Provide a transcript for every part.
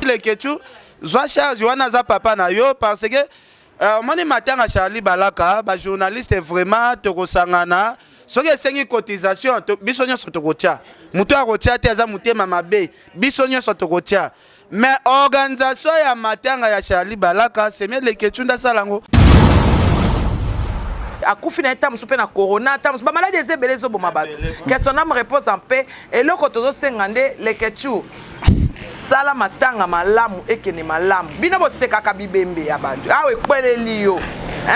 Leketu zwa charge wana za papa na yo parce que moni matanga Charlie Balaka ba journaliste vraiment tokosangana soki esengi cotisation biso nyonso tokotia mutu akotia te aza mutema mabe biso nyonso tokotia mais organisation ya matanga ya Charlie Balaka c'est Leketu nda salango akufi na eta musu pe na corona ta musu ba maladie ezebele zo boma bato que son âme repose en paix et loko tozo sengande Leketu sala matanga malamu ekene malamu bino bosekaka bibembe ya bantu awe kweleli yo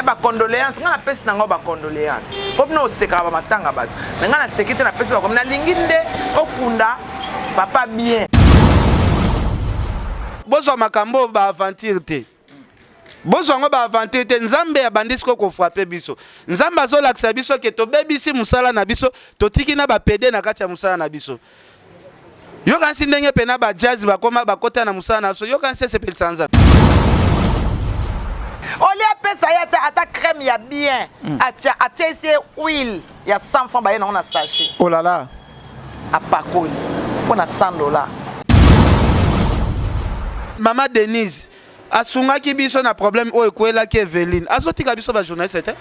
ba condoléances ngana pesi nango ba condoléances pop no oseka ba matanga bato ngana sekite na pesi ba comme na linginde okunda papa bien bozo makambo ba aventure te bozo ngo ba aventure te nzambe ya bandisiko ko frapper biso nzambe azolakisa biso ke to bebisi musala na biso totiki na ba pede na kati ya musala na biso yo kansi ndenge pena ba jazz bakoma bakota na musala na so yo kansi sepeli sanza olia pesa ya ata crème ya bien atia ese huile ya 100 francs ba yena na sachet oh là là apakoli pona $100 Mama Denise asungaki biso na problème o ekwela ki Eveline azotika biso ba journaliste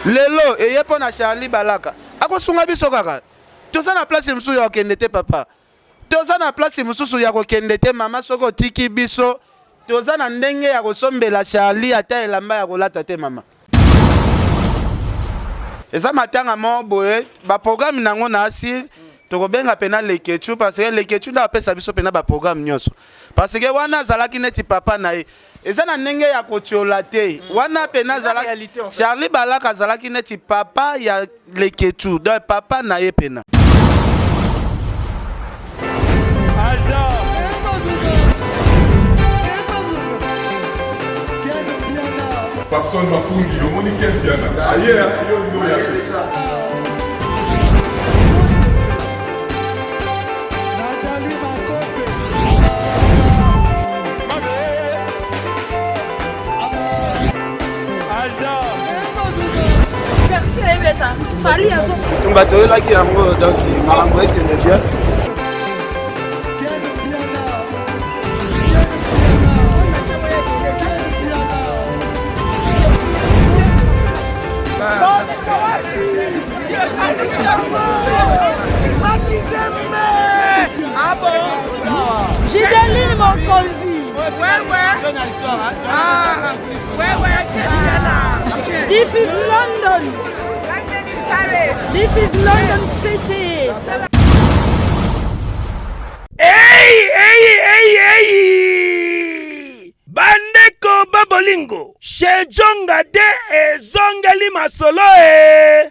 lelo eye pona Charlie Balaka akosunga biso kaka toza na place mususu ya kokende te papa toza na place mususu ya kokende te mama soko tiki biso toza na ndenge ya kosombela Charlie ata elamba ya kolata te mama eza matanga mo boye ba programme nango na asi tokobenga pena Leketu parce que Leketu na pesa biso pena ba programme nyonso parce que wana zalaki neti papa na ye eza na ndenge ya kotiola te wana pena zalaki Charlie Balaka zalaki neti papa ya Leketu donc papa na ye pena Personne m'a conduit, le monde est bien. Ailleurs, il y a on va te là qui a donc malambo est que bien. Ah bon? J'ai des mon conduit. This is London. This is London City. Hey! Bandeko Babolingo. Chez Jonga de ezongeli masolo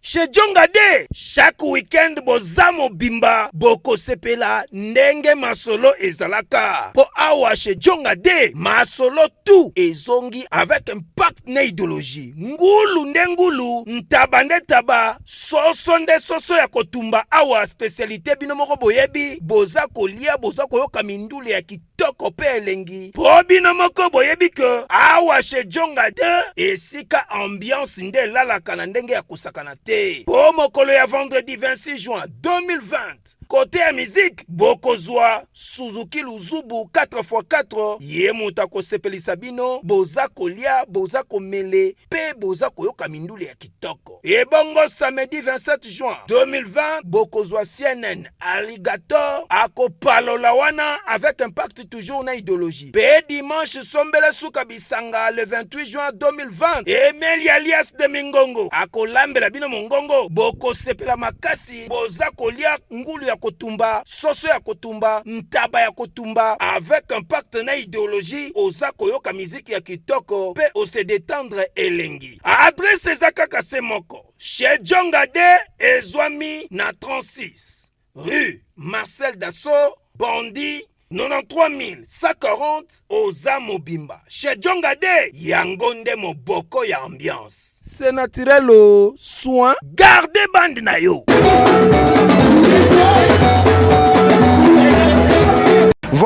Chez Jonga de chaque weekend bozamo bimba boko sepela ndenge masolo ezalaka. Po awa chez Jonga de masolo tout ezongi avec un pacte na idéologie. Ngulu ndengulu ntabande taba soso nde soso ya kotumba awa spécialité bino moko boyebi boza kolia boza koyoka mindule ya kitoko pe elengi. Po bino moko boyebi ke awa chez Jonga de esika ambiance nde lalaka na ndenge ya kusakana te. Po mokolo ya vendredi 26 juin 2020 côté ya musique bokozwa Suzuki Luzubu 4x4 ye muta ko sepelisa bino boza kolia boza komele pe boza koyoka mindule ya kitoko. Et bongo samedi 27 juin 2020 bokozwa CNN Alligator akopalola wana avec un pacte toujours na idéologie. Pe dimanche sombele suka bisanga le 28 juin 2020 Emeli alias de Mingongo akolambela bino mongongo boko sepela makasi boza kolia ngulu ya kotumba soso ya kotumba ntaba ya kotumba avec un pacte na idéologie oza koyoka musique ya kitoko pe ose détendre elengi. Adresse ezaka kase moko chez Jonga de ezwami na 36 rue Marcel Dassault Bondi 93 140 Oza Mobimba. Chez Jonga de yangonde moboko ya ambiance. C'est naturel au soin. Gardez bande na yo.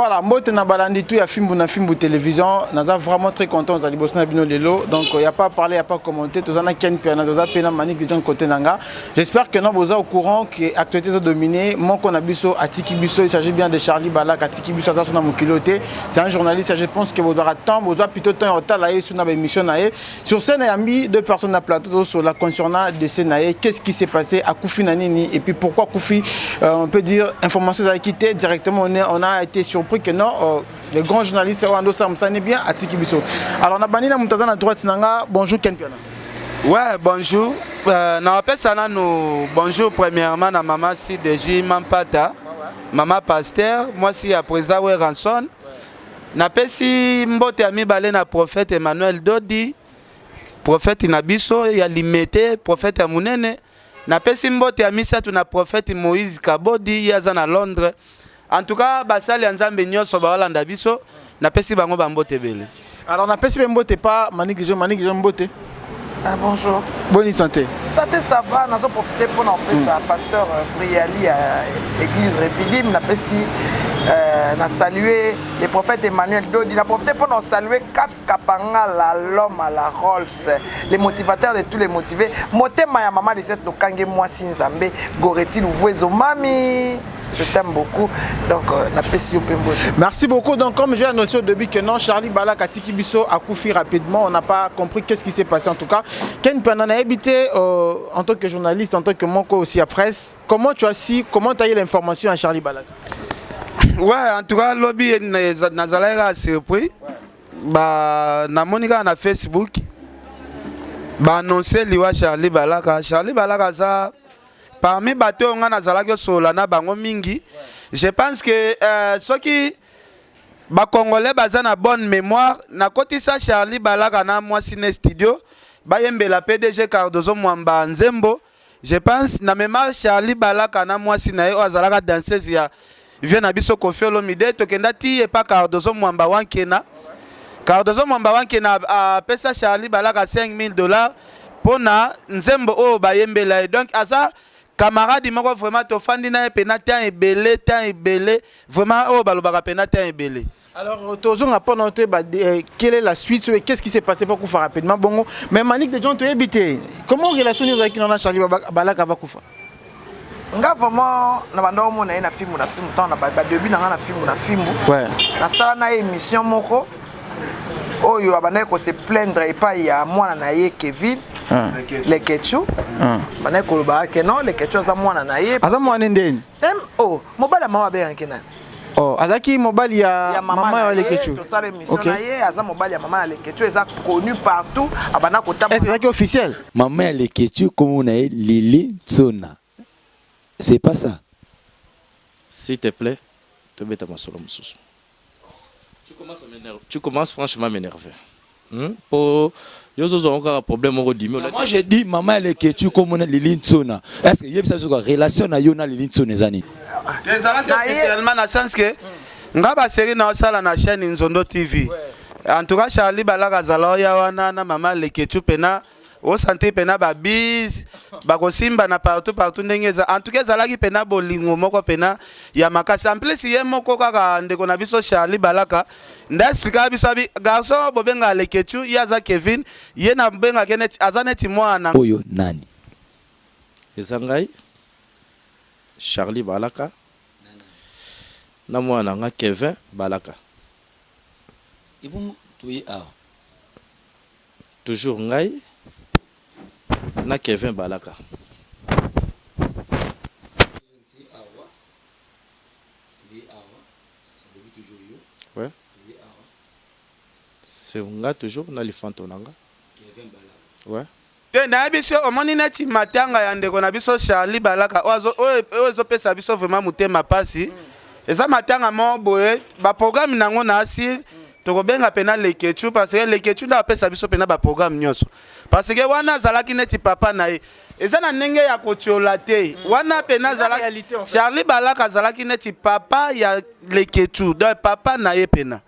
Voilà, moi je balandi tout, il y a film na film télévision, nous sommes vraiment très contents de bosser bino lelo. Donc il y a pas parlé, il y a pas commenté, tout ça na ken piana, tout ça pena manik de gens côté nanga. J'espère que nous sommes au courant que l'actualité est dominée. Mon qu'on a biso Atiki Biso, il s'agit bien de Charlie Balak, Atiki Biso ça son mokiloté. C'est un journaliste, je pense que vous aurez temps, vous aurez plutôt temps en retard là sur une émission là. Sur scène il y a mis deux personnes à plateau sur la concernant de scène. Qu'est-ce qui s'est passé à Koufi Nanini et puis pourquoi Koufi on peut dire information a quitté directement on a été surpris que non les grands journalistes Wando Samsane bien Atiki Biso. Alors on a banni la montagne à droite nanga bonjour Ken Piana. Ouais, bonjour. Bonjour premièrement à maman si de Mampata, maman pasteur, moi si à président Ranson. Napesi mbote ami balé na prophète Emmanuel Dodi, prophète Inabiso ya limité, prophète Amunene. Napesi mbote ami satu na prophète Moïse Kabodi yaza na Londres. En tout cas, basali nzambe nyonso ba Holanda biso, napesi bango bambote bele. Alors napesi mbote pas Manik mbote. Ah, bonjour. Bonne santé. Santé, ça va. Nous avons profité pour nous ça. Pasteur Priali à l'église Réfidim. Nous salué le prophète Emmanuel Dodi. Nous avons profité pour nous saluer Caps Kapanga, l'homme à la Rolls, les motivateurs de tous les motivés. Moté Maya Maman de cette Lokange Mwasi Nzambe, Goreti Louvuezo Mami. Je t'aime beaucoup. Donc, merci beaucoup. Donc, comme j'ai annoncé au début que non, Charlie Balak Atiki Biso a couffé rapidement. On n'a pas compris qu'est-ce qui s'est passé en tout cas. Ken Piana a habité en tant que journaliste, en tant que Monko aussi à presse. Comment tu as eu l'information à Charlie Balak? Ouais, en tout cas, lobby Nazalaira surpris. Bah, na monika na Facebook. Bah, annoncé liwa Charlie Balak. Charlie Balak ça. Parmi bateaux on a nazalaki solana bango mingi. Je pense que ceux qui ba congolais baza na bonne mémoire na kotisa Charlie Balaka na moi ciné studio ba yembela PDG Cardozo Mwamba Nzembo. Je pense na mémoire Charlie Balaka na moi ciné azalaka danseuse ya vient na biso Koffi Olomide to kenda ti e pa Cardozo Mwamba wankena. Cardozo Mwamba wankena a pesa Charlie Balaka $5,000 pona Nzembo o ba yembela donc asa camarade moko vraiment to fandi na pena temps ebele vraiment oh balobaka pena temps ebele. Alors tozonga pas noter quelle est la suite et qu'est-ce qui s'est passé pour Koufa rapidement bongo mais Manik de gens te habité comment relation nous avec nona Charlie Balaka va Koufa nga vraiment na bando mo na film temps na ba début na film ouais na sala na émission moko oyo abana ko se plaindre et pas ya mwana na ye Kevin le Ketchu bana ko ba ke non le Ketchu za mwana na ye aza mwana ndeni oh mobala mama be yankena oh azaki mobile ya mama ya le Ketchu to sala émission na ye aza mobile ya mama ya le Ketchu eza connu partout abana ko tamba est-ce que officiel maman ya le Ketchu comme on a Lili Tsona c'est pas ça s'il te plaît te mets ta solo mususu. Tu commences franchement à m'énerver. Pour un problème au dîme. Moi j'ai dit maman elle est que tu comme Lili Tsona. Est-ce que il y a une relation à Yona Lili Tsona zani? Désolé officiellement dans le sens que ngaba série na sala na chaîne Nzondo TV. En tout cas Charlie Balaka zaloya wana na maman le que tu pena au santé pena ba bis ba kosimba na partout ndengeza en tout cas zalaki pena bolingo moko pena ya makasi en plus ye moko kaka ndeko na biso Charlie Balaka nda expliquer biso abi garçon bobenga le Ketchu yaza Kevin ye na benga kenet azaneti mwana oyo nani ezangai Charlie Balaka na mwana nga Kevin Balaka ibungu tuyi a toujours ngai na Kevin Balaka. Ouais. C'est un gars toujours na lifanto nanga. Kevin Balaka. Ouais. Te na biso omoni neti matanga ya ndeko na biso Charlie Balaka ozo pesa biso vraiment mutema pasi. Eza matanga mo boye ba programme nango na asi tokobenga pena le Ketchu parce que le Ketchu na pesa biso pena ba programme nyonso. Parce que wana zalaki neti papa na ye. Eza na ndenge ya kotiola te. Wana pena zalaki Charlie Balaka zalaki neti papa ya le Ketchu. Donc papa na ye pena.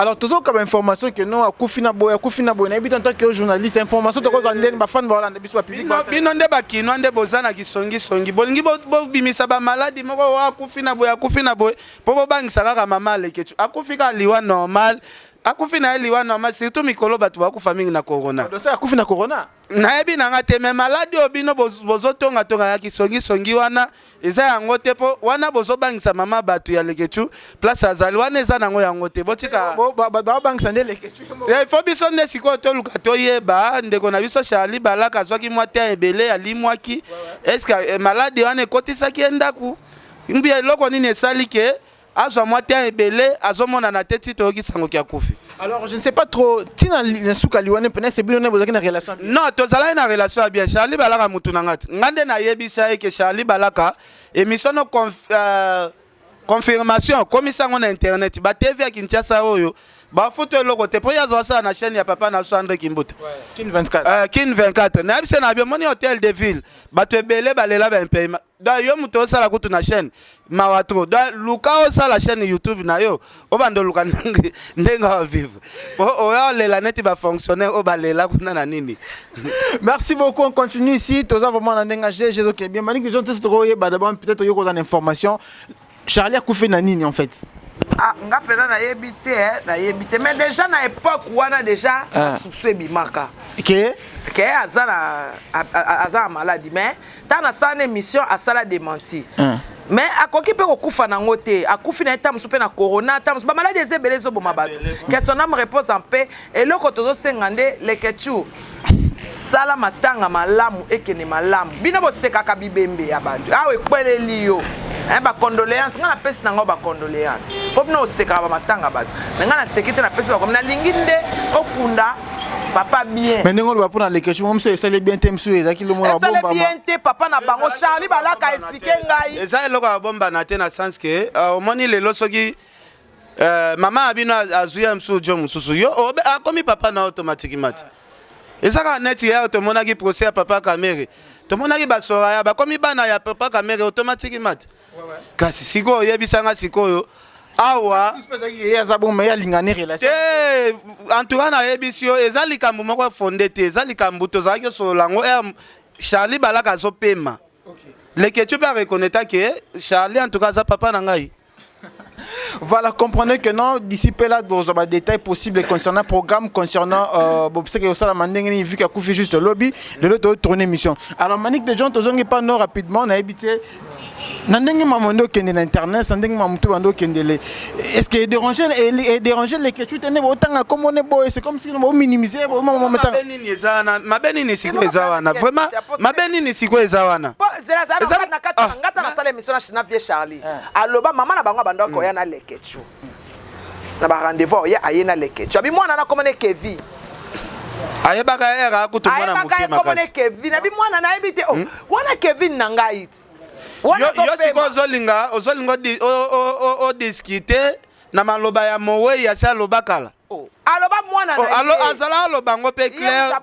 Alors toujours comme information que non akufina boy na habite en tant que journaliste information to ko zande ba fan ba landa biso public bino nde bakino nde bozana kisongi bolingi bobimisa bamaladi moko akufi na boye mpo bobangisa kaka mama aleketu akufi kaka liwa normal akufi na ye liwa normal surtout mikolo bato bakufa mingi na corona akufi na corona nayebi nanga te me maladi oyo bino bozotongatonga ya kisongisongi wana eza yango te mpo wana bozobangisa mama bato ya leketu place azali wana eza nango yango te botika babangisa nde leketu ifo biso nde sikoyo toluka toyeba ndeko na biso Charlie Balaka azwaki mwa te ebele alimwaki eske maladi wana ekotisaki ye ndaku mbi eloko nini esali ke azwa mwa te ebele azomona na te ti toyoki sango kia kufi. Alors je ne sais pas trop tina nsuka liwane pena c'est bien bozaki na relation non tozalaki na relation bien Charlie Balaka mutu na ngati ngande nayebisa ye ke Charlie Balaka émission no confirmation komisa ngo na internet ba TV ya Kinshasa oyo ba photo eloko te po yazo sa na chaîne ya papa na André Kimbuta Kin 24 Kin 24 na bise na bien moni hôtel de ville bato ebele balela ba paiement da yo muto sala kutu na chaîne mawatro da luka o sala chaîne YouTube na yo o bando luka ndenga wa vivre o ya lela neti ba fonctionnaire o balela kuna na nini. Merci beaucoup, on continue ici toza vraiment na ndenga Jésus OK bien mani que jonte to yeba d'abord peut-être yo ko dans information Charlie a couffé na nini en fait. Ah, nga pena na yebite mais déjà na époque wana déjà soupçon bimaka que azana maladie mais tant na sa émission a sala démenti mais akoki pe kokufa nango te akufi na eta musupe na corona ta musuba maladie ezebele zo boma bato que son âme repose en paix et loko tozo sengande leketu sala matanga malamu ekene malamu bino bosekaka bibembe ya bantu awe kweleli yo ba condoléances nga na pesi nango ba condoléances po bino osekaka ba matanga bato nga na sekite na pesi ba comme na lingi nde okunda papa bien mais ndenge lo pour na leketu mo mso esale bien te mso ezaki lo mo bomba esale bien te papa na bango Charlie Balaka expliquer ngai eza eloko ya bomba na te na sens que omoni lelo soki mama abino azuya msu jo mususu yo akomi papa na automatiquement ezaka net hier tomonaki procès ya papa Kamere tomonaki basora ya bakomi bana ya papa Kamere automatiquement kasi sikoyo oyebisanga sikoyo awa en tout cas nayebisi yo eza likambo moko fonde te eza likambo tozalaki osolola yango Charlie Balaka azopema leketu mpe areconnaître ke Charlie en tout cas aza papa na ngai. Voilà, comprenez que non, d'ici peu là, dans les détails possibles concernant le programme, concernant ce que ça la mandingue, vu qu'il a coupé juste le lobby, de l'autre tourner mission. Alors, Manique de gens, tous pas non rapidement, on a habité. Nandenge mamondo kende na internet, nandenge mamutu bando kendele. Est-ce que déranger les questions tene autant comme on est boy, c'est comme si on minimiser au moment mettant. Mabeni ezana, mabeni ni siko ezawana. Vraiment, mabeni ni siko ezawana. Zela na kata ngata na sala émission na vie Charlie. Aloba mama na bango bando ko ya na lekechu. Na ba rendez-vous ya ayena lekechu. Abi mwana na komone Kevin. Ayebaka era kutu mwana mukema kasi. Ayebaka komone Kevin, abi mwana na ebite oh. Wana Kevin na ngai. Yo siko ozolinga o discuter na maloba ya mowe ya sa lobakala. Aloba mwana na azala aloba ngo pe clair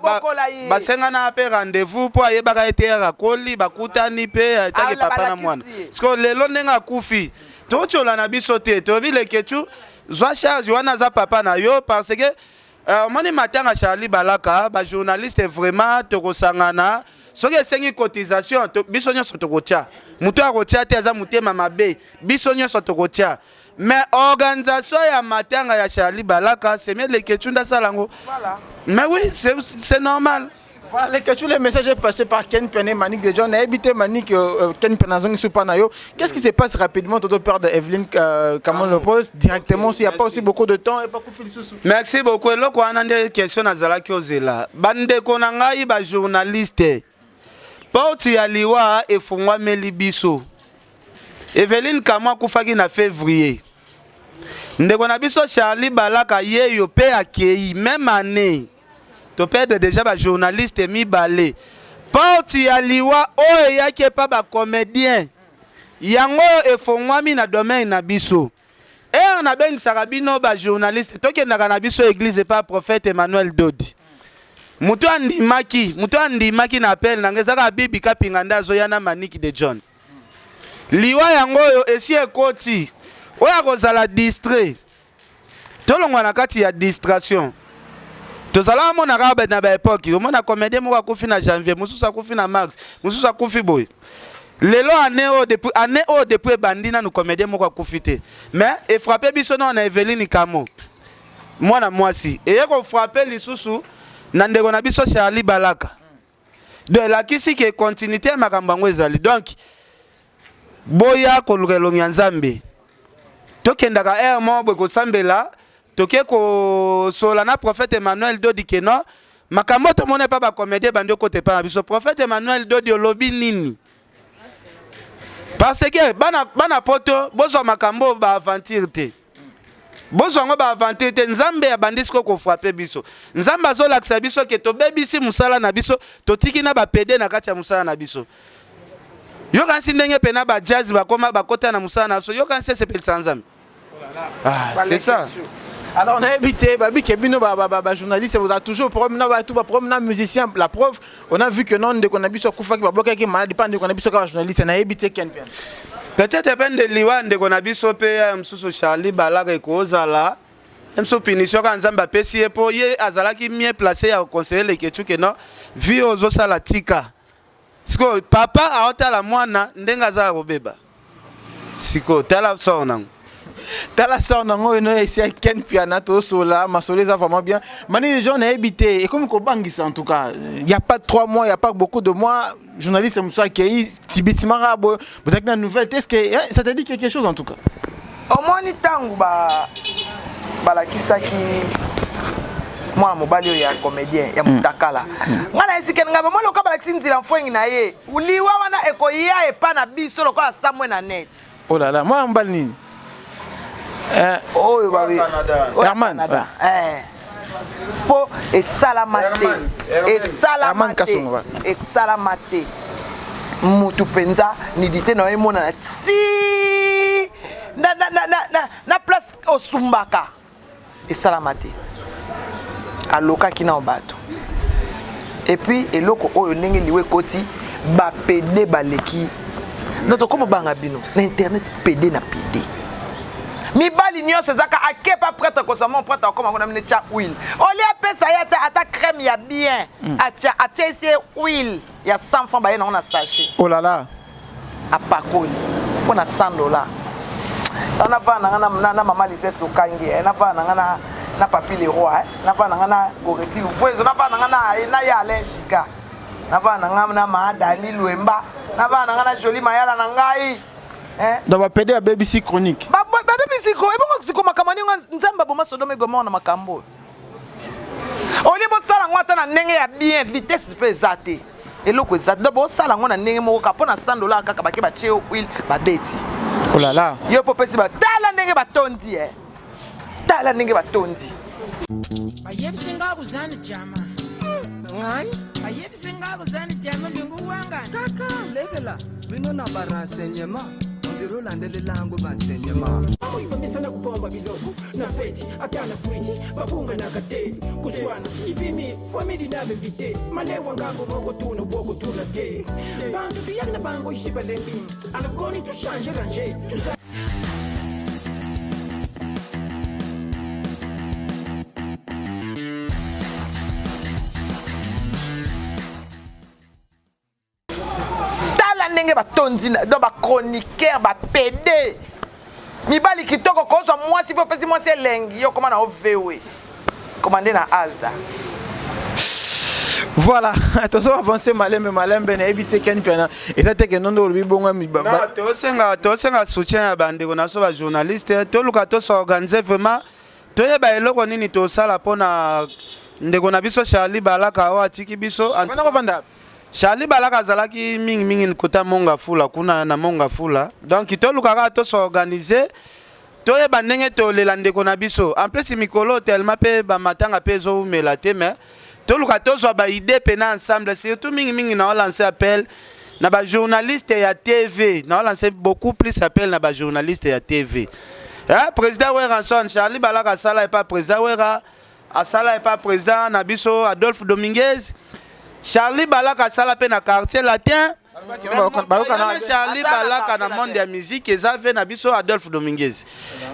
basenga na pe rendez-vous po ayebaka ete ya koli bakutani pe ataki papa na mwana. Siko lelo nenga kufi. Tochola na biso te to bile ketu zwa charge wana za papa na yo parce que moni matanga Charlie Balaka ba journaliste vraiment tokosangana soki esengi cotisation biso nyonso tokotia mutu akotia te aza mutema mabe biso nyonso tokotia mais organisation ya matanga ya Charlie Balaka c'est mieux leketu ndasala ngo voilà mais oui c'est normal. Voilà, le message est passé par Ken Pene, Manique de John, a habité Manique, Ken Penazong Supanayo. Qu'est-ce qui se passe rapidement, Toto Père de Evelyne Kamon le pose directement, s'il n'y a pas aussi beaucoup de temps et pas beaucoup de sous. Merci beaucoup. Et là, on a des questions à Zala Kiozela. Bande Konangaï, ba journaliste. Porti Aliwa et Fongwa Melibiso. Evelyne Kamon Koufagi na février. Ndeko na biso Charlie Balaka ye yo pe akei même année. To perdre déjà ba journaliste mi balé. Porti Aliwa o yake pa ba comédien. Yango e fongwami na domaine na biso. Et on a ben sarabino ba journaliste to ke na biso église pas prophète Emmanuel Dodi. Mutu andimaki na appel na ngezaka bibi kapinganda zoyana Manique de John. Liwa yango yo esi ekoti. Oya kozala distrait. tolongwa na kati ya distraction tozala mona rabe na ba époque omona comédien moko akufi na janvier mususu akufi na mars mususu akufi boy lelo année depuis bandina nous comédien moko akufi te mais et frapper biso na Eveline Kamo mwana mwasi eye ko frapper lisusu na ndeko na biso Charlie Balaka de la kisi ke continuité makambo ngo ezali donc boya ko lukelongi ya Nzambe tokendaka air mo bwe ko sambela toke ko sola na prophète Emmanuel Dodi keno makambo to mona pa ba comédien bando côté pa biso prophète Emmanuel Dodi olobi nini parce que bana poto bozo makambo ba aventure te bozo ngo ba aventure te Nzambe ya bandisiko ko frapper biso Nzambe azolakisa biso ke to bebisi musala na biso to tiki na ba pede na kati ya musala na biso yo kansi ndenge pena ba jazz ba koma ba kota na musala na so yo kansi se pelisa Nzambe c'est ça. Alors on a invité Babi Kebino, journaliste, vous avez toujours problème musicien. La preuve, on a vu que non, dès qu'on a vu sur Koufa qui va bloquer qui malade, dès qu'on a vu sur journaliste, on a invité Ken Pian. Peut-être peine de Liwan, dès qu'on a vu sur Msusu Charlie Balak et Kozala, Msusu Pinisho quand Zamba Pessie pour y Azala qui mieux placé à conseiller les Ketchou que non, vie aux osa la tika. Siko papa a ota la moana ndenga za robeba. Siko tala sona. Tala sona ngo eno essayer Ken Piana to sola, masolé ça vraiment bien. Mani les gens ont habité et comme Kobangisa en tout cas, il y a pas 3 mois, il y a pas beaucoup de mois, journaliste Moussa qui Tibitima Rabo, peut-être une nouvelle, est-ce que ça te dit quelque chose en tout cas? Au moins ni tangu la kisaki moi mobali ya comédien ya mutakala ngana esike ngaba mo loka bala kisinzila mfwengi na ye uliwa wana ekoya epa na biso lokola samwe na net. Oh là là, moi mbali nini? Oh babi Herman po esalamate esalamate mutu penza ni dite na emona na ti na place osumbaka esalamate aloka kina obato et puis eloko oyo ndenge liwe koti ba pede baleki noto komo banga bino na internet pede na pede mibali nyonso ezaka akepa prêtre kosama prêtre akoma kuna mine cha huile olia pesa ya ata crème ya bien atia ese huile ya 100 francs baye na sachet. Oh là là, apakoli pona $100 na va na mama Lisette Lukangi na va na papi le roi na va na Goreti Luvuezo na va na ya allergique na va na Maadani Luemba na va na Jolie Mayala na ngai dans ma PD à BBC chronique. BBC chronique ebongo siko makamani Nzamba boma Sodome et Gomorrhe na makambo oli bo sala ngwata na ndenge ya bien vitesse pe zate eloko ezate do bo sala ngona ndenge moko kapona $100 kaka bake ba cheo huile ba beti. Oh là là, yo popesi ba tala ndenge batondi tala ndenge batondi ayebsinga kuzani jama ngai ayebsinga kuzani jama lingu wanga kaka lekela bino na barenseignement ndiro landele langu barenseignement misana kupomba bidogo na feti akana kwiti bafunga na kateni kuswana ibimi family na bevite mane wangango boko tuna ke bantu tuyana bango ishibalembi alakoni tu changer ranger ndenge batondi do ba chroniqueur ba PD mibali kitoko kozo mwasi po pesi mwasi elengi yo koma na ovewe commandé na Asda. Voilà, tous avancer malembe na éviter Ken Piana et ça te que non do bongo mi ba to senga soutien ya bande ko na so ba journaliste to luka to organiser vraiment to ye ba eloko nini to sala pona ndeko na biso Charlie Balaka o atiki biso bana ko vanda Charlie Balaka zalaki mingi kota monga fula kuna na monga fula donc to luka to s'organiser to ye bandenge to lelande ko na biso en plus mikolo tellement pe ba matanga pe zo melate mais to luka to so ba idée pena ensemble surtout mingi na lancer appel na ba journaliste ya TV na lancer beaucoup plus appel na ba journaliste ya TV président Weranson Charlie Balaka sala et pas président Wera asala et pas président na biso Adolphe Dominguez Charlie Balaka sala pe na quartier latin Charlie Balaka na monde ya musique eza ve na biso Adolphe Dominguez.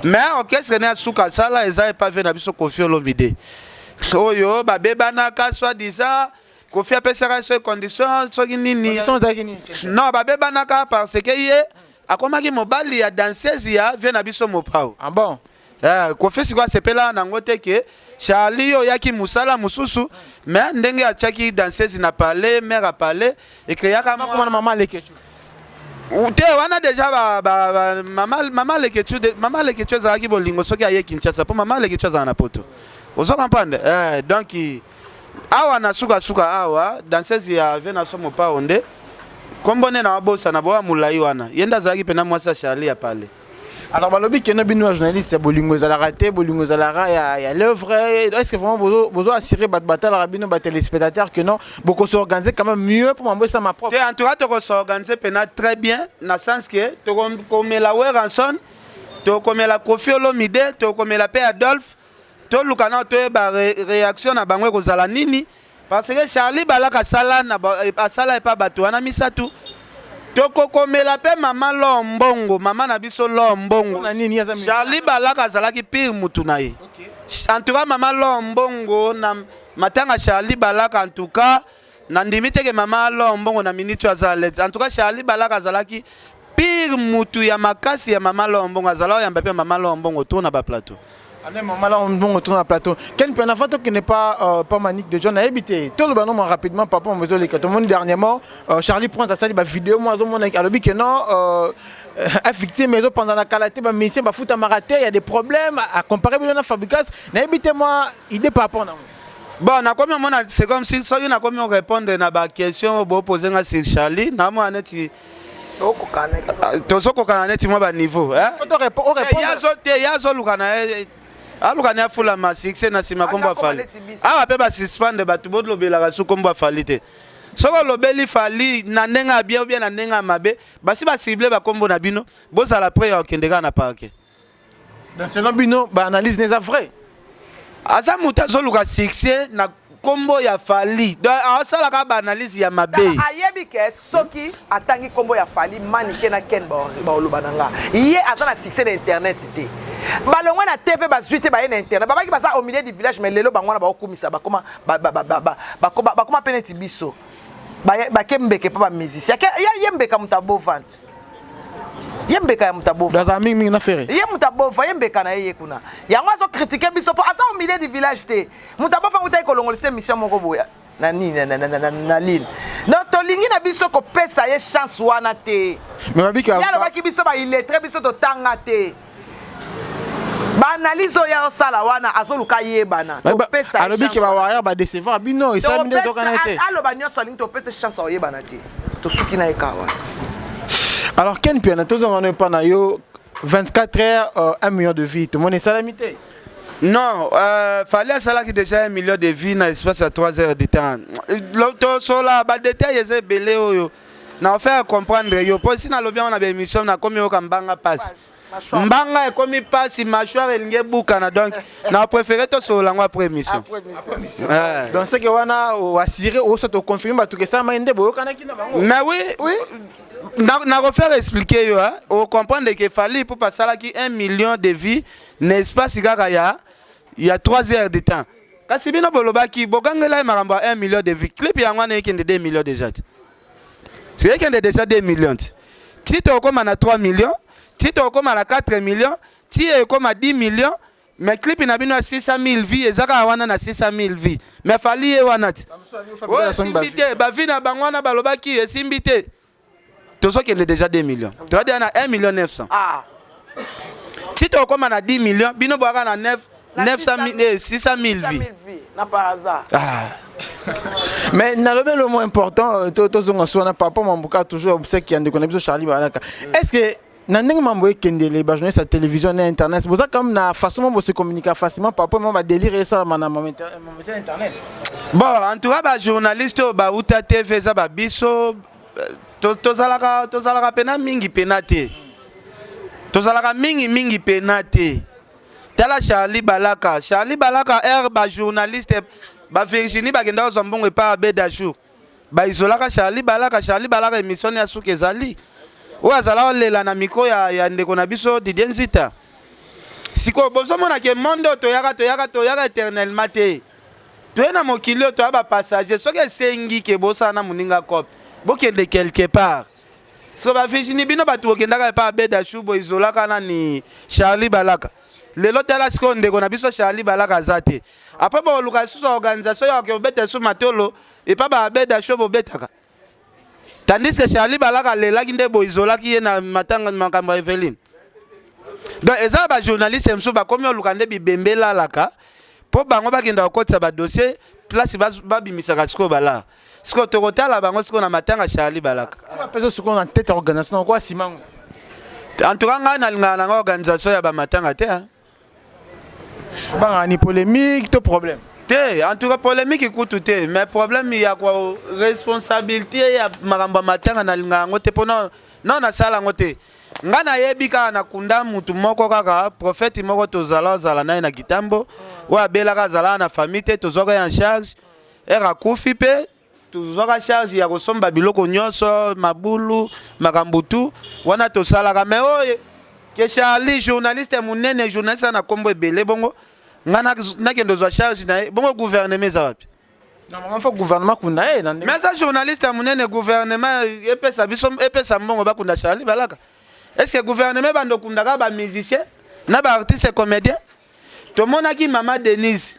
Mais orchestre ne asuka sala eza pas ve na biso Koffi Olomide. Oyo babebanaka soi-disant Koffi apesaka so condition soki nini. Non babebanaka parce que ye akomaki mobali ya danseuse ya ve na biso mopao. Ah bon? Koffi sikwa sepela na ngote ke Charlie yo yaki musala mususu mais ndenge achaki danseuse na parler mère a parler et créaka maman Lekechu. Te wana déjà maman Lekechu ezalaki bolingo soki aye Kinshasa po maman Lekechu azala na poto. Ozo comprendre donc awa na suka awa danseuse ya ve na somo pa onde kombone na bosa na boa mulai wana yenda azalaki pena mwasa Charlie a parler. Alors, balobi que nos bino journalistes, bolingo za la raté, bolingo za la ya l'œuvre. Est-ce que vraiment besoin assurer bataille rabino bat téléspectateurs que non, beaucoup s'organiser quand même mieux pour m'envoyer ça ma propre. En tout cas, tu s'organiser pena très bien, dans le sens que tu comme la Weranson, tu comme la Koffi Olomide, tu comme la Paix Adolphe, tu lukana tu ba réaction na bangwe kozala nini parce que Charlie Balaka sala na sala et pas bato na misatu. Toko komela pe mama Lombongo, mama na biso Lombongo. Charlie Balaka azalaki pire mutu na ye. En tout cas mama Lombongo na matanga Charlie Balaka en tout cas na ndimite ke mama Lombongo na minute azalete. En tout cas Charlie Balaka azalaki pire mutu ya makasi ya mama Lombongo azala ya mbape mama Lombongo tourna ba plateau. Allez, maman, là, on retourne à plateau. Quel peut en qui n'est pas manique de John a habité. Tout le ballon, rapidement, papa, on veut les tout le monde dernièrement. Charlie prend sa salle, vidéo, moi, on a dit que non, affecté, mais pendant la qualité, mais ici, bah, foot à marathé, il y a des problèmes à comparer avec la fabrication. N'habitez moi, idée par rapport à bon, c'est comme si on a comme répondre à la question que poser sur Charlie. Na moi, tu tozoko kaneti moi ba niveau hein. Faut répondre. Yazo lukana alukana fula ma succès na sima kombo afali. Ah pe ba suspendre ba tubo lobela su kombo afali te. Soko lobeli fali na nenga bien ou bien na nenga mabe, basi ba cibler ba kombo na bino, boza la pré okendeka na parquet. Dans ce bino ba analyse n'est pas vrai. Asa mutazo luka succès na kombo ya fali. Donc asala ka ba analyse ya mabe. Ayebi ke soki atangi kombo ya fali manike na ken ba olubananga. Iye azana succès d'internet te. Balongwa na TV bazuite ba na internet. Baba ki baza au milieu du village mais lelo bangwana ba okumisa ba koma peneti biso. Ba kembeke pa ba musicien. Ya yembeka mutabo vente. Yembeka ya mutabo. Dans un ming na ferré. Ye mutabo fa yembeka na ye kuna. Yango azo critiquer biso po asa au milieu du village te. Mutabo fa mutai kolongolisa mission moko boya. Na nini na ligne. Donc tolingi na biso ko pesa ye chance wana te. Mais babika. Ya lo baki biso ba illettré biso to tanga te. Ba analyse ya sala wana azoluka yebana to pesa alors biki ba waya ba décevoir bino isa minde to kana te alo ba nyoso lingi to pesa chance o yebana te to suki na ekawa. Alors ken piana to zonga pas na yo 24 heures 1 million de vies tout le monde est salamité. Non, fallait ça qui déjà 1 million de vies dans l'espace à 3 heures de temps. L'autre sola ba détail est belé oyo. Na faire comprendre yo pour si na lobby on a des émissions na comme yo kambanga passe. Mbanga est comme passe mâchoire elinge bukana donc na préféré to sola ngwa après émission. Donc c'est que wana o assurer o ça te confirmer ba tout que ça mainde boyo kana kina bango. Mais oui. Na refaire expliquer yo hein, on comprendre que fallait pour passer là qui 1 million de vies n'est-ce pas si il y a 3 heures de temps. Kasi bino boloba ki bogangela maramba 1 million de vies. Clip ya ngwana ekende 2 millions déjà. C'est qu'il y a déjà 2 millions. Si tu as comme 3 millions, si tu as comme 4 millions, si tu as comme 10 millions, mais clip il y a 600 000 vies, et ça a 600 000 vies. Mais il fallait que wanat. Ouais, simbité, bavina bangwana balobaki et simbité. Tout ça qui est déjà 2 millions. Tu as dit 1 million 900. Ah. Si tu as comme 10 millions, bino boira na 900 000 600 000 vies. Na par hasard. Ah. Mais le moins important, papa Mambuka toujours obsèque qui a de Charlie Balaka. Est-ce que Nandeng Mamboé Kendele, journaliste à télévision et internet, c'est comme na façon de se communiquer facilement, papa m'a déliré ça dans internet. Bon, en tout cas, journaliste, Outa TV, ça biso, tozalaka pena mingi penate. Tozalaka mingi penate. Tala Charlie Balaka, journaliste. Ba Virginie bagenda ozambongo epa Abedachou. baizolaka Charlie Balaka émission ya suka ezali oyo azala olela na miko ya ndeko na biso Didier Nzita siko bozomona ke monde toyaka éternellement te toye na mokili oyo toya bapassager soki esengi ke bosala na moninga kope bokende quelque part so bafishini bino bato bokendaka epa abeda shu boizolaka nani Charlie Balaka lelo tala siko ndeko na biso Charlie Balaka aza te apres boluka susu organisation ya kobeta su matolo epa babeda shu bobetaka tandis que Charlie Balaka lelaki nde boizolaki ye na matanga makambo Eveline donc eza ba journaliste msu bakomi oluka nde bibembe lalaka po bango bakenda kokotisa badossier place babimisaka siko bala siko tokotala bango siko na matanga Charlie Balaka pesa siko na tête organisation kwa simango en tout cas nga nalingana na organisation ya bamatanga te banga ni polémique to problème te en tout cas polémique ikutu te mais problème ya kwa responsabilité ya makambo matanga nalingana ngo te pona non na sala ngo te nga nayebi kaka nakunda mutu moko kaka prophète moko tozala naye na kitambo oyo abelaka azalaka na famille te tozwaka en charge akufi mpe tozwaka charge ya kosomba biloko nyonso mabulu makambo tu wana tosalaka mais oyo ke Charlie journaliste munene journaliste na kombo ebele bongo nga nakende ozwa charge na ye bongo gouvernement eza wapi normalement faut gouvernement kunda ye mais ça journaliste munene gouvernement epesa mbongo bakunda Charlie Balaka. Est-ce que le gouvernement va nous conduire des musiciens, des artistes comédiens? Tout le monde a dit Maman Denise.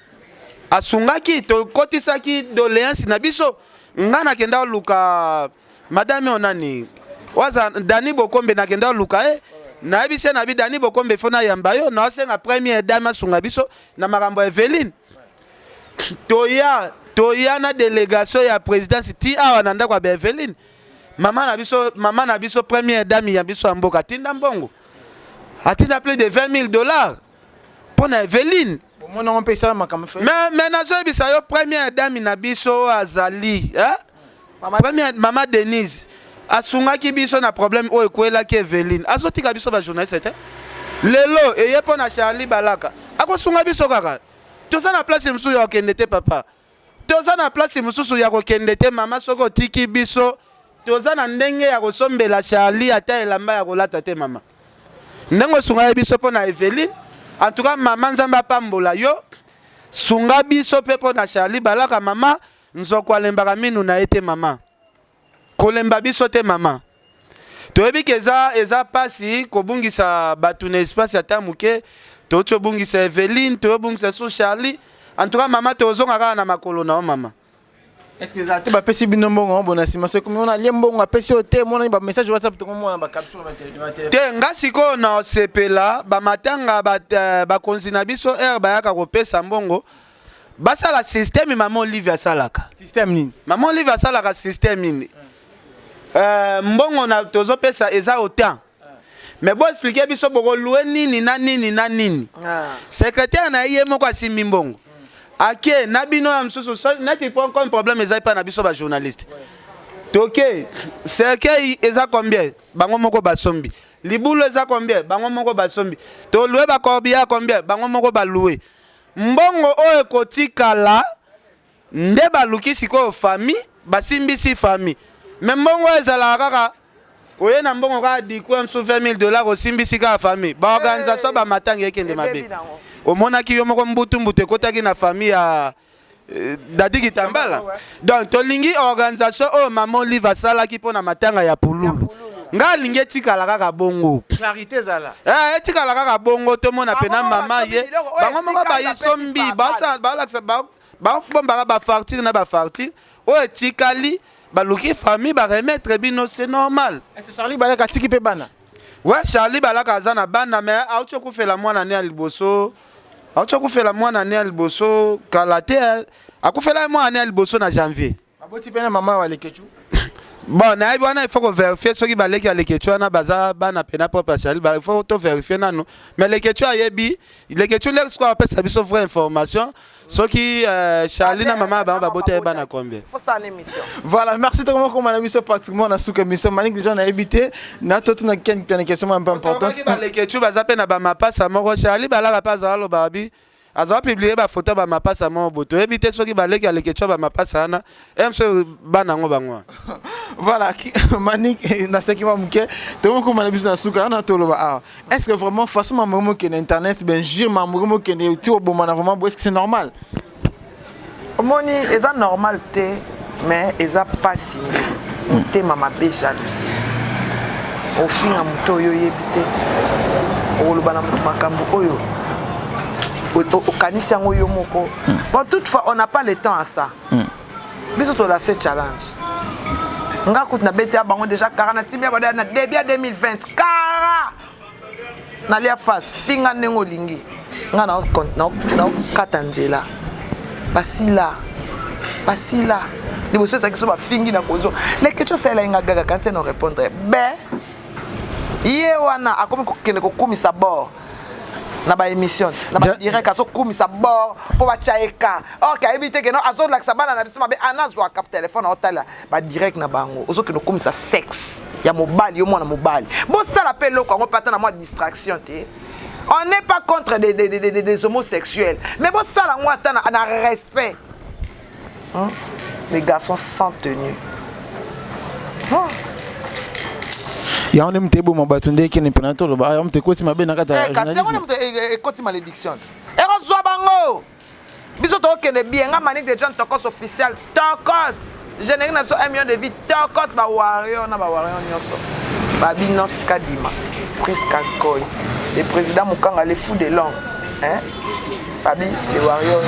Asungaki, to kotisaki doléance na biso. Ngana kenda luka Madame Onani. Waza Dani Bokombe na kenda luka na bise na bi Dani Bokombe fona yambayo na senga première dame asunga biso na makambo Eveline. Toya na délégation ya présidence ti awa nanda kwa Eveline. Maman na biso première dame ya biso amboka tinda mbongo atinda plus de $20,000 pour na Eveline mon on peut ça makam fait mais nazo bisa yo première dame na biso azali première maman Denise asungaki biso na problème oyo kwela ke Eveline azotika biso ba journaliste te lelo eye pona Charlie Balaka akosunga biso kaka toza na place musu ya kokende te papa toza na place mususu ya kokende te mama soko tiki biso toza na ndenge ya kosombela Charlie ata elamba ya kolata te mama ndenge sunga biso pona Eveline en tout cas mama nzamba pambola yo sunga biso pe pona Charlie Balaka mama nzoko alembaka minu na ete mama kolemba biso te mama toyebi ke eza pasi kobungisa batu na espace ata muke tocho bungisa Eveline tobungisa so Charlie en tout cas mama tozonga kaka na makolo na o mama. Est-ce que ça te va passer bien bon bonasima c'est comme on a liembo on passer au thé mon message WhatsApp to mo ba capture ba téléphone te nga siko na sepela ba matanga ba konzina biso ba yaka ko pesa mbongo basa la système maman Olivia salaka système nini maman Olivia salaka système nini mbongo na tozo pesa eza autant mais bon expliquer biso boko louer nini na nini secrétaire na yé moko asimi mbongo ake nabino ya msusu neti comme problème eza pas na biso ba journaliste toke cercueil eza combien bango moko basombi libulu eza combien bango moko basombi to louer ba corbia combien bango moko ba louer mbongo oyo kotikala nde baluki siko famille basimbisi famille mais mbongo ezala kaka oye na mbongo ka dikwe msu $20,000 osimbisi ka famille ba organisation ba matanga ekende mabe omonaki yo moko mbutu ekotaki na famille ya Dadi Kitambala donc tolingi organisation oyo maman Olive asalaki mpona matanga ya pululu nga lingi etikala kaka bongo clarité ezala etikala kaka bongo tomona pena mama ye bango moko bayisombi babombaka bafartire na bafartire oyo etikali baluki famille baremettre bino c'est normal. Est-ce que Charlie Balaka tiki pe bana ouais Charlie Balaka aza na bana mais auti okufela mwana ne ya liboso auti okufela mwana ne ya liboso kala te akufela mwana ne ya liboso na janvier aboti pena mama wa lekechu bon na yebi wana il faut ko vérifier soki baleki ya lekechu wana baza bana pena propre Charlie il faut to vérifier nanu mais lekechu ayebi lekechu le siko apesa biso vraie information soki Charlie na maman ba bote bana combien faut ça en émission. Voilà, merci tellement comme on a vu ça pratiquement na souka mission Malik déjà na habité na toto na ken question un peu importante lekechu baza pe na ba mapasa moko Charlie balaka pasa alo babi aza publier ba photo ba mapasa mo boto ebite soki baleki aleketcho ba mapasa na emso bana ngo bangwa. Voilà, Manik, dans ce qui m'a manqué, tout le monde comme on a besoin de souka, on a tout le monde. Est-ce que vraiment, facilement, moi qui est internet, ben jure ma moi qui est tout bon, vraiment, est-ce que c'est normal? Moni, c'est normal té, mais c'est pas si. Té mama bé jalousie. Au fin à muto yo yebité. O lobana muto makambo oyo. Au kanisi yango yo moko. Bon, toutefois, on n'a pas le temps à ça. Biso to la cette challenge. Nga kout na bete ya bango déjà 40 na timia bada na début 2020 kara na lia face finga nengo lingi nga na katanzela basila liboso ça qui so ba fingi na kozo les questions ça la nga gaga quand no répondre ben ye wana akomi ko kene ko kumisa bord na ba émission na ba direct aso kumisa bord po ba chaeka OK éviter que non aso la sabana na biso mabe anazwa cap téléphone hotela ba direct na bango oso que no kumisa sexe ya mobile yo mona mobile bon ça l'appelle loko on patana moi distraction té on n'est pas contre des homosexuels mais bon ça la moi tana na respect hein? Les garçons sans tenue ya on aime beau mon batunde qui n'est pas tout le ba on te koti mabe na kata koti malédiction et reçoit bango biso to kene bien nga Manik de John Tokos officiel Tokos générique na so 1 million de vie Tokos ba warrior na ba warrior nyoso ba binos kadima Priska Koy le président Mukanga les fous de l'homme hein Fabi les warriors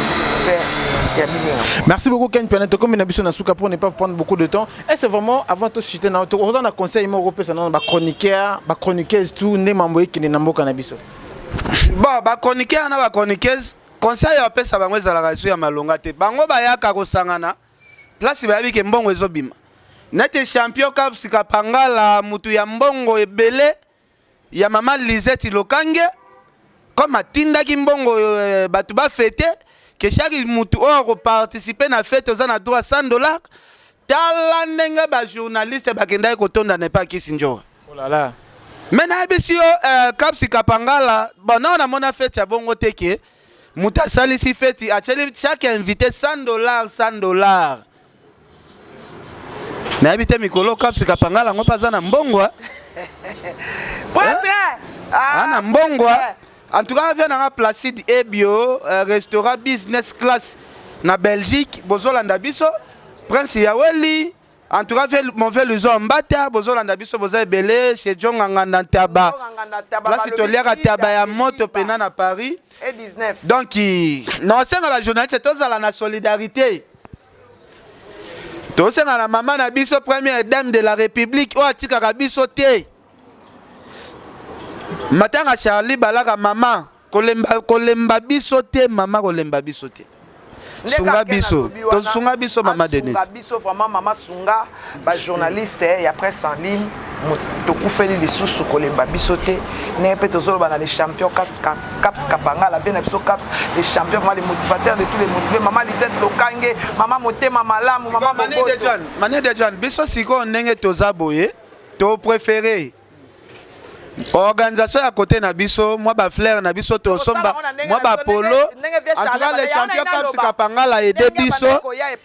merci beaucoup Ken Pianeto comme une na souka pour ne pas prendre beaucoup de temps et c'est vraiment avant tout citer na auto on a conseil européen ça ba chroniqueuse tout ne mamboye qui na mboka na biso bon ba chroniqueur na ba chroniqueuse conseil ya pesa bango za la radio ya malonga te bango ba yaka ko sangana place ba bike mbongo ezobima nete champion cup sikapangala mutu ya mbongo ebele ya mama Lisette Lokange comme atindaki mbongo batu ba fêter que chaque mutu on participer na fête aux na droit $100 tala ndenge ba journaliste bakenda ko tonda ne pas kisinjo oh là là mena bisio kapsi kapangala bon na mona fête ya bongo teke muta sali si fête a chaque invité $100 na habite mikolo kapsi kapangala ngo paza na mbongo ana mbongo en tout cas, vient dans Placide Ebio, restaurant business class na Belgique, Bozolanda biso, Prince Yaweli, en tout cas, mon frère le Zombata, Bozolanda biso, Bozay Belé, chez John Nganda Taba. Place itolière à Taba ya moto pena na Paris. Et 19. Donc, non, c'est la journaliste, c'est tous à la solidarité. Tous à la maman na biso, première dame de la République, ou à Tika biso te. Matanga Charlie balaka maman kolemba biso te mama kolemba biso te sunga biso to sunga biso mama Denise sunga biso vraiment mama sunga ba journaliste ya presse en ligne to kufeli lisusu kolemba biso te ne peut tozolo bana les champions caps kapanga la bien biso caps les champions les motivateurs de tous les motivés mama Lisette Lokange mama Motema Malamu mama Mané de John biso siko ndenge tozaboye to préféré organisation à côté na biso moi ba flair na biso to somba moi ba polo en tout cas les champions comme Kapangala et de biso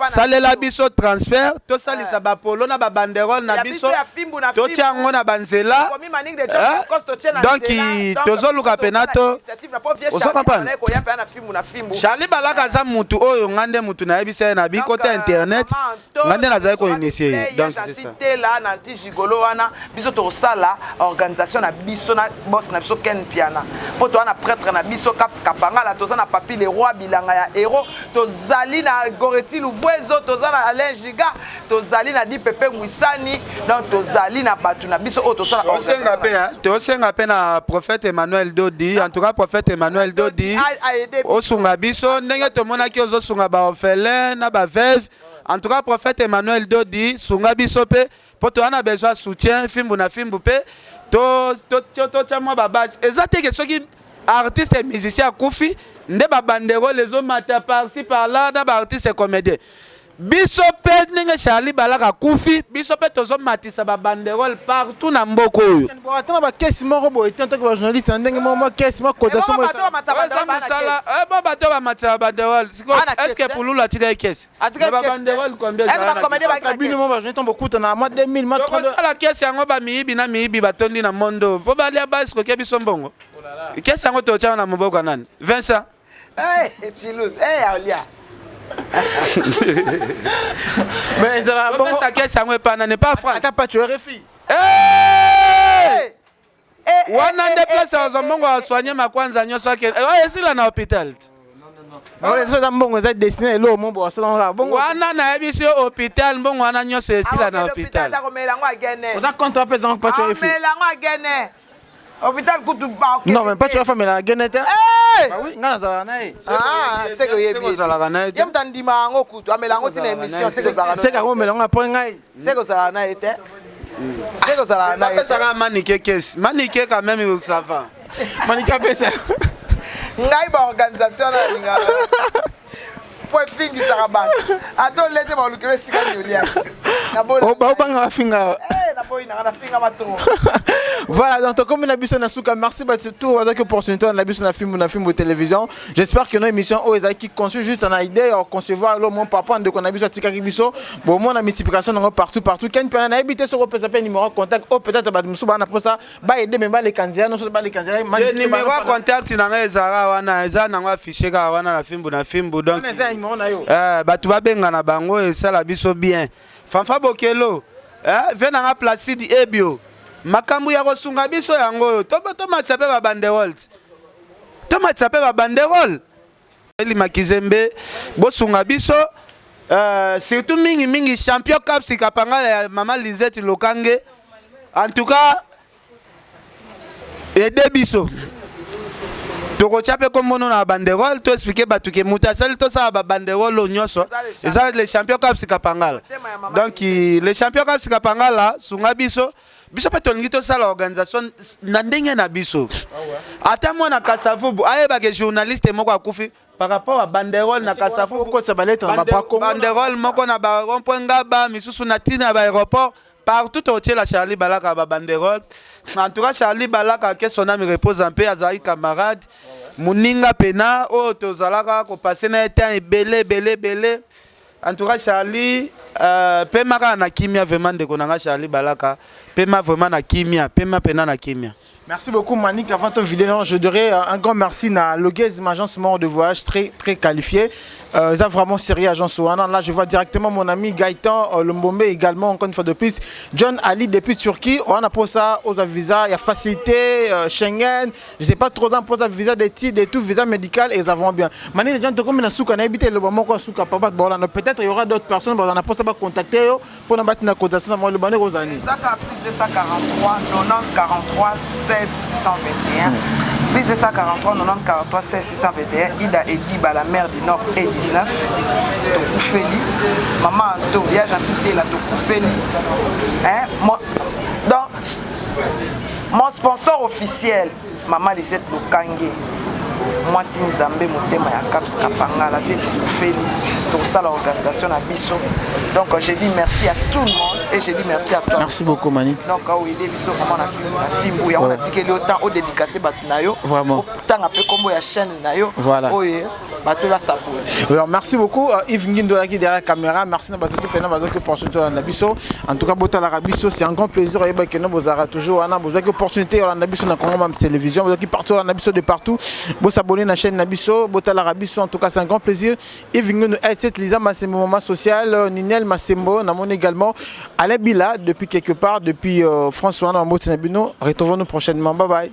salela biso transfert to salisa ba polo na ba banderole na biso to tiango na banzela donc tozoluka penato oso comprendre Charlie balaka za mutu oyo ngande mutu na yebisa na bi côté internet ngande na za ko initier donc c'est ça là na Tigigolo wana biso to sala organisation na biso na boss na biso Ken Piana po to na prêtre na biso Caps Kapangala to na papi les rois bilanga ya héros to zali na Goreti Luvwezo to na Alain Giga to zali na Di Pepe Mwisani donc to zali na batu na biso o to na senga pe na prophète Emmanuel Dodi en tout cas prophète Emmanuel Dodi o sunga biso ndenge to mona ki ozo sunga ba orphelin na ba veuve en tout cas prophète Emmanuel Dodi sunga biso pe po to ana besoin soutien fimbu na fimbu pe to tamo babage ezate que soki artiste et musicien akufi nde ba bandero les hommes mata par ci par là na ba artiste et comédien biso pe ninge Charlie Balaka kufi biso pe tozo matisa ba banderole partout na mboko oyo attends ba caisse moko boy tant que journaliste ndenge mo caisse mo cotation mo bon bato ba matisa banderole est-ce que pour lula tika caisse ba banderole combien ça bino mo ba journaliste beaucoup na mois 2000 mois 30 la caisse yango ba miibi na miibi batondi na mondo po ba lia basi ko kebiso mbongo caisse yango to tia na moboko nani Vincent Chilouz Alia. Mais ça va bon ça caisse yango epana n'est pas franc t'as pas tu RFI wana nde place ya mbongo wa soigner makwanza nyoso ke esila na hôpital non ça za mbongo za destiné lo mombo wasala bongo wana na yebisi hôpital mbongo wana nyoso esila na hôpital oza contre président pas tu RFI hôpital kutu ba non mais pas tu RFI mais la genete ah oui ngana za na c'est que yebi ça la na yem tandima ngo kutu amela ngo tina émission c'est que ça c'est que mela ngo point ngai c'est que ça na été c'est que ça na été ça va maniquer caisse maniquer quand même ça va maniquer pesa ngai ba organisation na linga po fingi saraba ato lete ba lukire sika nyolia na bo ba banga finga na boy na finga matro voilà donc comme la biso na suka merci ba tout avec opportunité na biso na film ou télévision j'espère que nos émissions o ezaki conçu juste en idée ou concevoir le mon papa de qu'on a biso tika biso bon mon multiplication partout ken pena na habiter sur pesa pe numéro contact ou peut-être ba musu ba na pour ça ba aider même ba les kanzia non so ba les kanzia numéro contact na ezara wana eza na ngwa afficher ka wana na film donc batu babenga na bango esala biso bien fanfa bokelo vient na Placide Ebio makambu ya kosunga biso yango to matisa pe ba banderole to matisa pe ba banderole eli makizembe bosunga biso surtout mingi champion cup sikapanga ya mama Lisette Lokange en tout cas aider biso toko chape comme na banderole to expliquer batuke mutasali to sa ba banderole nyoso eza les champions cup sikapangala donc les champions cup sikapangala sunga biso pe tolingi to sala organisation na ndenge na biso ata mona Kasavubu ayeba ke journaliste moko akufi par rapport à banderole na Kasavubu ko sa baleta na ba banderole moko na ba rond-point ngaba misusu na tina ba aéroport partout au la Charlie Balaka ba banderole en tout cas Charlie Balaka que son âme repose en paix azai camarade muninga pena o tozalaka ko passer na temps belé en tout cas Charlie pema na kimia vraiment de konanga Charlie Balaka pema vraiment na kimia pema pena na kimia. Merci beaucoup Manik. Avant ton vidéo, je dirais un grand merci à Loguez, ma agence de voyage très qualifiée. Ça vraiment sérieux agence Ouana. Là, je vois directement mon ami Gaëtan Lombombe également encore une fois de plus. John Ali depuis Turquie. On a pour ça aux visa, il y a facilité Schengen. Je sais pas trop dans pour ça visa d'études et tout visa médical et ça va bien. Manik les gens te comme na souka na habité le moment quoi souka papa bon peut-être il y aura d'autres personnes bon on a pour ça contacter pour na battre na cotation moi le bané Rosani. Ça plus de 143 90 43 16 621 plus de 143 90 43 16 621 Ida Ediba la mère du Nord et 19 Tokoufeli maman Anto ya j'assisté la Tokoufeli hein donc mon sponsor officiel maman Lisette Lokange moi si Nzambe motema ya Caps Kapanga la vie Tokoufeli tout ça l'organisation à Bisso donc je dis merci à tout le monde et je dis merci à toi merci beaucoup Mani donc oui des Bisso vraiment la film où on a tiqué autant au dédicacé batnayo vraiment tant un peu comme la chaîne nayo voilà oui bateau la sapo alors merci beaucoup Yves Ngindo qui derrière la caméra merci na bateau pena bateau que pour toi na Bisso en tout cas bota la Bisso c'est un grand plaisir et que nous vous aura toujours on a besoin d'opportunités on a Bisso na Congo même télévision vous qui partout on a Bisso de partout vous s'abonner na chaîne na Bisso bota la Bisso en tout cas c'est un grand plaisir Yves Ngindo cette Lisa Massembo moment social Ninel Massembo na mon également Alain Bila depuis quelque part depuis François Nambo Tinabino retrouvons-nous prochainement bye bye.